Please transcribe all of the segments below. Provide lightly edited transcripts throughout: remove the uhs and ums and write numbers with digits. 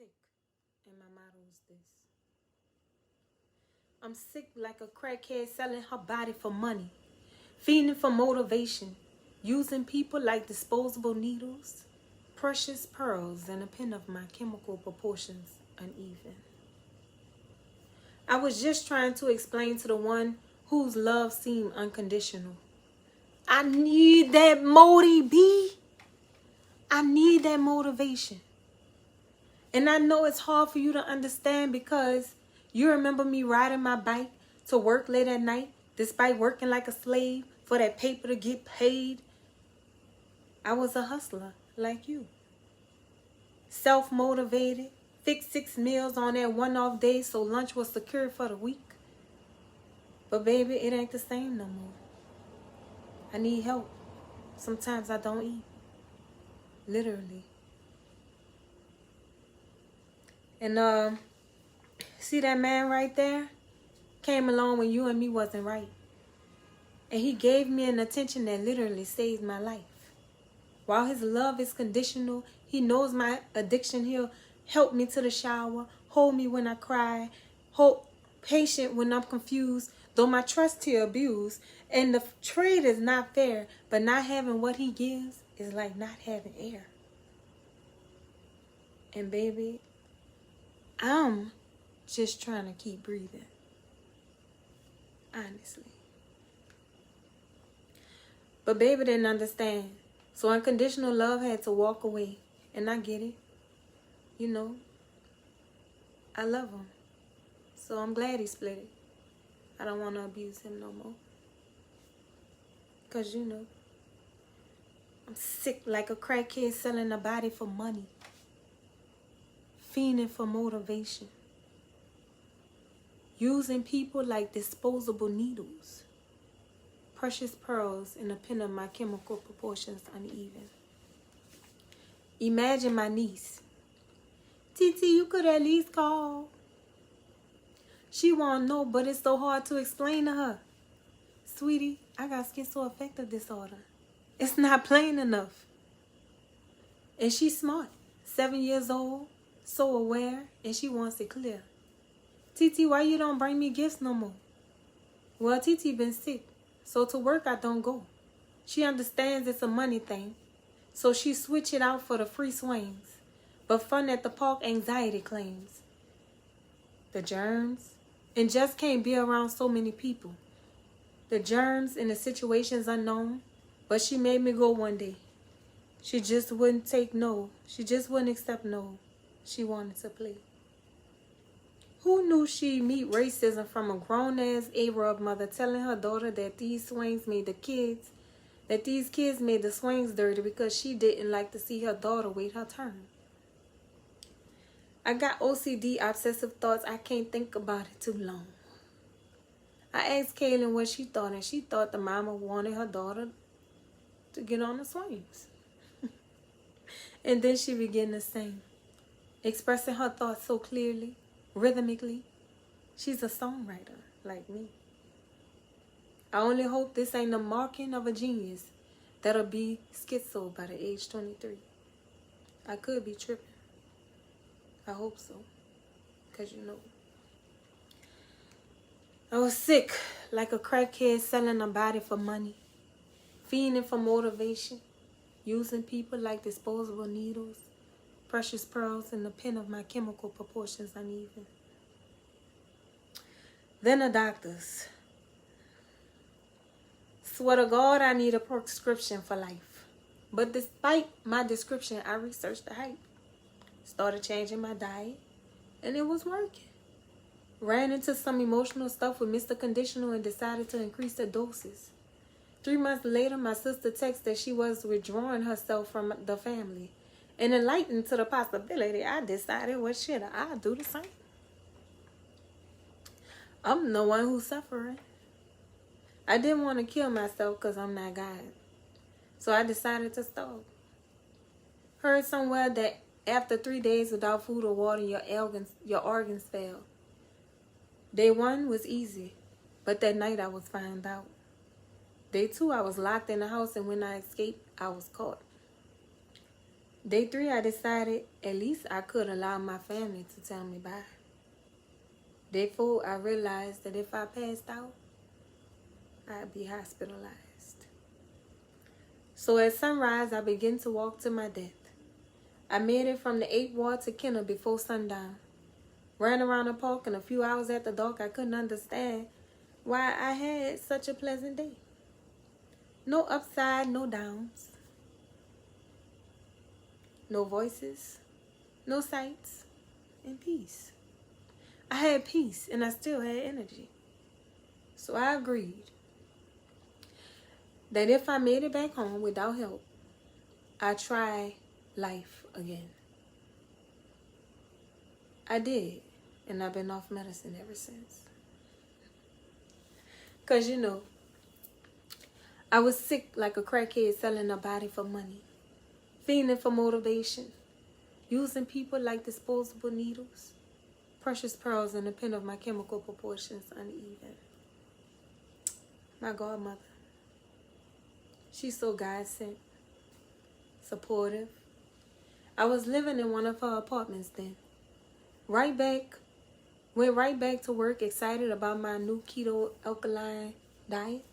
sick, and my motto is this. I'm sick like a crackhead selling her body for money, fiending for motivation, using people like disposable needles, precious pearls, and a pin of my chemical proportions uneven. I was just trying to explain to the one whose love seemed unconditional. I need that motivation. I need that motivation. And I know it's hard for you to understand because you remember me riding my bike to work late at night despite working like a slave for that paper to get paid. I was a hustler like you. Self-motivated, fixed 6 meals on that one-off day so lunch was secured for the week. But baby, it ain't the same no more. I need help. Sometimes I don't eat. Literally. And see that man right there? Came along when you and me wasn't right. And he gave me an attention that literally saved my life. While his love is conditional, he knows my addiction. He'll help me to the shower, hold me when I cry, hold patient when I'm confused, though my trust he abuse. And the trade is not fair, but not having what he gives is like not having air. And baby, I'm just trying to keep breathing. Honestly. But baby didn't understand. So unconditional love had to walk away. And I get it. You know, I love him. So I'm glad he split it. I don't want to abuse him no more. Because, you know, I'm sick like a crackhead selling a body for money. Fiending for motivation. Using people like disposable needles. Precious pearls in a pin of my chemical proportions uneven. Imagine my niece. Titi, you could at least call. She won't know, but it's so hard to explain to her. Sweetie, I got schizoaffective disorder. It's not plain enough. And she's smart. 7 years old. So aware, and she wants it clear. Titi, why you don't bring me gifts no more? Well, Titi been sick, so to work I don't go. She understands it's a money thing, so she switch it out for the free swings. But fun at the park anxiety claims. The germs, and just can't be around so many people. The germs and the situation's unknown, but she made me go one day. She just wouldn't take no. She just wouldn't accept no. She wanted to play. Who knew she'd meet racism from a grown-ass Arab mother telling her daughter that these swings made these kids made the swings dirty because she didn't like to see her daughter wait her turn. I got OCD, obsessive thoughts. I can't think about it too long. I asked Kaylin what she thought, and she thought the mama wanted her daughter to get on the swings. And then she began to sing. Expressing her thoughts so clearly, rhythmically. She's a songwriter like me. I only hope this ain't the marking of a genius that'll be schizo by the age 23. I could be tripping. I hope so. Because you know. I was sick like a crackhead selling a body for money. Fiending for motivation. Using people like disposable needles. Precious pearls in the pin of my chemical proportions uneven. Then the doctors. Swear to God, I need a prescription for life. But despite my description, I researched the hype. Started changing my diet, and it was working. Ran into some emotional stuff with Mr. Conditional and decided to increase the doses. 3 months later, my sister texted that she was withdrawing herself from the family. And enlightened to the possibility, I decided, well, shit, I'll do the same. I'm the one who's suffering. I didn't want to kill myself because I'm not God. So I decided to stop. Heard somewhere that after 3 days without food or water, your organs fail. Day 1 was easy, but that night I was found out. Day 2, I was locked in the house, and when I escaped, I was caught. Day 3, I decided at least I could allow my family to tell me bye. Day 4, I realized that if I passed out, I'd be hospitalized. So at sunrise, I began to walk to my death. I made it from the 8th ward to Kenner before sundown. Ran around the park, and a few hours after dark, I couldn't understand why I had such a pleasant day. No upside, no downs. No voices, no sights, and peace. I had peace, and I still had energy. So I agreed that if I made it back home without help, I'd try life again. I did, and I've been off medicine ever since. Because, I was sick like a crackhead selling a body for money, fiending for motivation, using people like disposable needles, precious pearls in the pen of my chemical proportions uneven. My godmother, she's so God-sent, supportive. I was living in one of her apartments then. Went right back to work, excited about my new keto alkaline diet.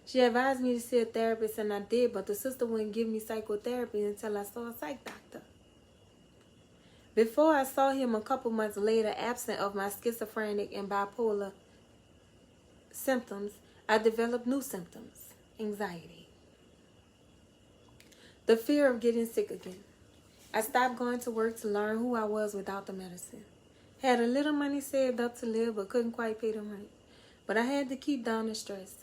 She advised me to see a therapist, and I did, but the sister wouldn't give me psychotherapy until I saw a psych doctor. Before I saw him a couple months later, absent of my schizophrenic and bipolar symptoms, I developed new symptoms: anxiety, the fear of getting sick again. I stopped going to work to learn who I was without the medicine. Had a little money saved up to live, but couldn't quite pay the rent. But I had to keep down the stress.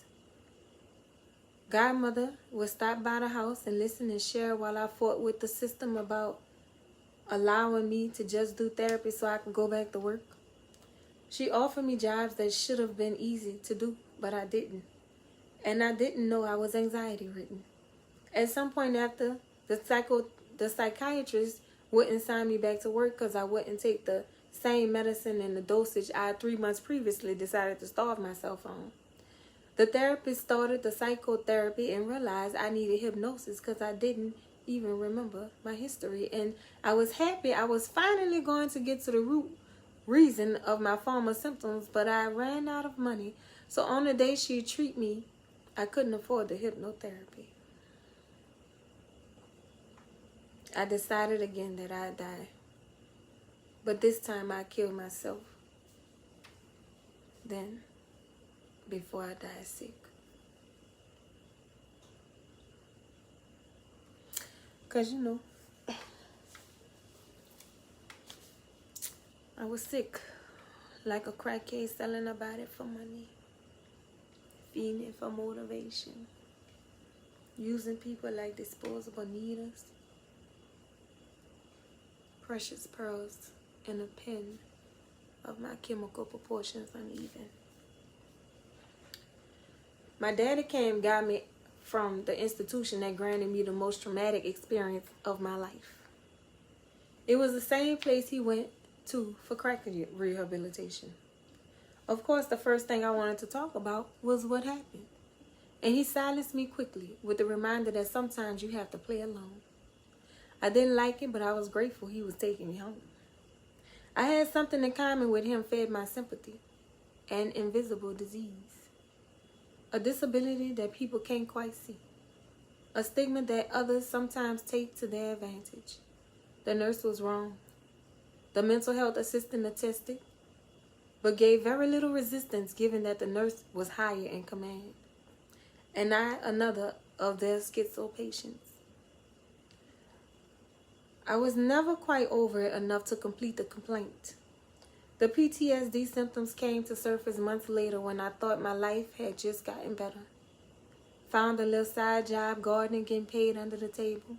Godmother would stop by the house and listen and share while I fought with the system about allowing me to just do therapy so I could go back to work. She offered me jobs that should have been easy to do, but I didn't. And I didn't know I was anxiety-ridden. At some point after, the psychiatrist wouldn't sign me back to work because I wouldn't take the same medicine and the dosage I 3 months previously decided to starve myself on. The therapist started the psychotherapy and realized I needed hypnosis because I didn't even remember my history. And I was happy I was finally going to get to the root reason of my former symptoms, but I ran out of money. So on the day she'd treat me, I couldn't afford the hypnotherapy. I decided again that I'd die. But this time I killed myself. Then, before I died sick. Because, I was sick. Like a crackhead selling a body for money. Fiending for motivation. Using people like disposable needles. Precious pearls in a pen of my chemical proportions uneven. My daddy got me from the institution that granted me the most traumatic experience of my life. It was the same place he went to for crack rehabilitation. Of course, the first thing I wanted to talk about was what happened. And he silenced me quickly with the reminder that sometimes you have to play alone. I didn't like it, but I was grateful he was taking me home. I had something in common with him, fed my sympathy, an invisible disease, a disability that people can't quite see, a stigma that others sometimes take to their advantage. The nurse was wrong. The mental health assistant attested, but gave very little resistance given that the nurse was higher in command, and I another of their schizo patients. I was never quite over it enough to complete the complaint. The PTSD symptoms came to surface months later when I thought my life had just gotten better. Found a little side job gardening, getting paid under the table.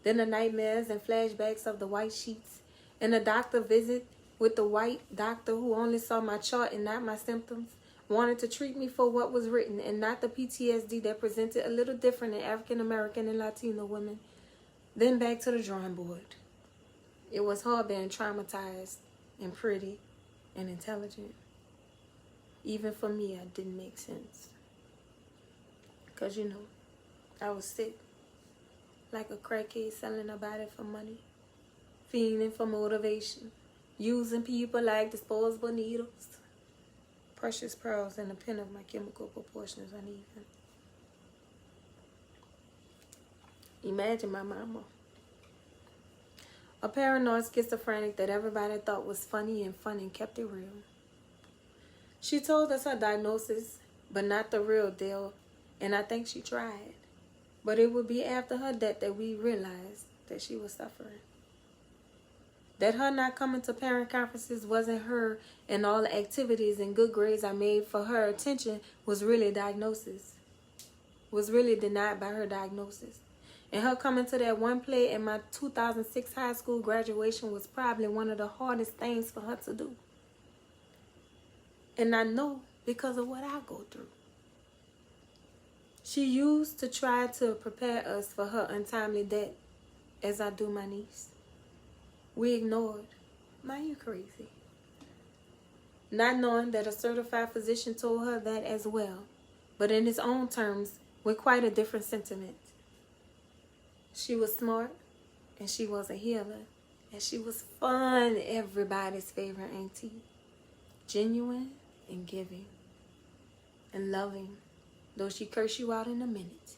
Then the nightmares and flashbacks of the white sheets and a doctor visit with the white doctor who only saw my chart and not my symptoms, wanted to treat me for what was written and not the PTSD that presented a little different in African American and Latino women. Then back to the drawing board. It was hard being traumatized and pretty and intelligent. Even for me, it didn't make sense. Because, I was sick. like a crackhead selling her body for money. Fiending for motivation. Using people like disposable needles. Precious pearls in the pen of my chemical proportions uneven. Imagine my mama. A paranoid schizophrenic that everybody thought was funny and fun and kept it real. She told us her diagnosis, but not the real deal, and I think she tried. But it would be after her death that we realized that she was suffering. That her not coming to parent conferences wasn't her, and all the activities and good grades I made for her attention was really diagnosis. Was really denied by her diagnosis. And her coming to that one play in my 2006 high school graduation was probably one of the hardest things for her to do. And I know because of what I go through. She used to try to prepare us for her untimely death, as I do my niece. We ignored. Man, you crazy. Not knowing that a certified physician told her that as well, but in his own terms, with quite a different sentiment. She was smart, and she was a healer, and she was fun, everybody's favorite auntie. Genuine and giving and loving, though she curse you out in a minute.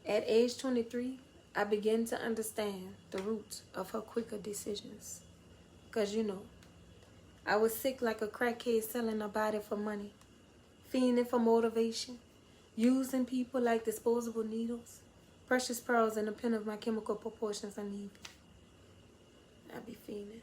At age 23, I began to understand the roots of her quicker decisions. Because, I was sick like a crackhead selling her body for money, fiending for motivation, using people like disposable needles, precious pearls in the pen of my chemical proportions uneven. I be fiending.